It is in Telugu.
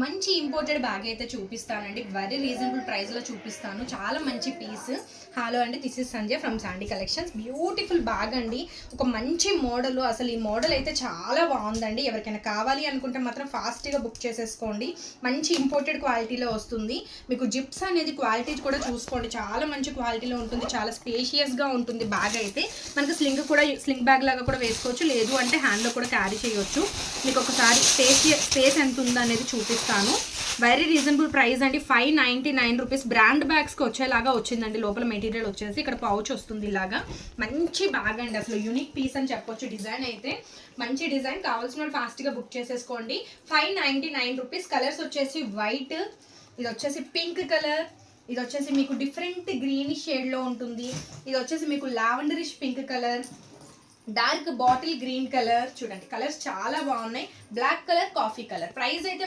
మంచి ఇంపోర్టెడ్ బ్యాగ్ అయితే చూపిస్తానండి. వెరీ రీజనబుల్ ప్రైస్లో చూపిస్తాను. చాలా మంచి పీస్. హలో అండి, this is Sanjay from Sandy collections. Beautiful bag అండి, ఒక మంచి మోడల్. అసలు ఈ మోడల్ అయితే చాలా బాగుందండి. ఎవరికైనా కావాలి అనుకుంటే మాత్రం ఫాస్ట్గా బుక్ చేసేసుకోండి. మంచి ఇంపోర్టెడ్ క్వాలిటీలో వస్తుంది. మీకు జిప్స్ అనేది క్వాలిటీ కూడా చూసుకోండి, చాలా మంచి క్వాలిటీలో ఉంటుంది. చాలా స్పేషియస్గా ఉంటుంది బ్యాగ్ అయితే. మనకు స్లింగ్ బ్యాగ్ లాగా కూడా వేసుకోవచ్చు, లేదు అంటే హ్యాండ్లో కూడా క్యారీ చేయవచ్చు. మీకు ఒకసారి స్పేస్ ఎంత ఉందో అనేది చూపిస్తాను. వెరీ రీజనబుల్ ప్రైస్ అండి, 599 రూపీస్. బ్రాండ్ బ్యాగ్స్కి వచ్చేలాగా వచ్చిందండి. లోపల మెటీరియల్ వచ్చేసి ఇక్కడ పౌచ్ వస్తుంది ఇలాగా. మంచి బ్యాగ్ అండి, అసలు యూనిక్ పీస్ అని చెప్పొచ్చు. డిజైన్ అయితే మంచి డిజైన్. కావాల్సిన వాళ్ళు ఫాస్ట్గా బుక్ చేసేసుకోండి. 599 రూపీస్. కలర్స్ వచ్చేసి వైట్, ఇది వచ్చేసి పింక్ కలర్, ఇది వచ్చేసి మీకు డిఫరెంట్ గ్రీనిష్ షేడ్లో ఉంటుంది. ఇది వచ్చేసి మీకు lavenderish pink colour, dark bottle green colour. చూడండి కలర్స్ చాలా బాగున్నాయి. Black colour, coffee colour. Price అయితే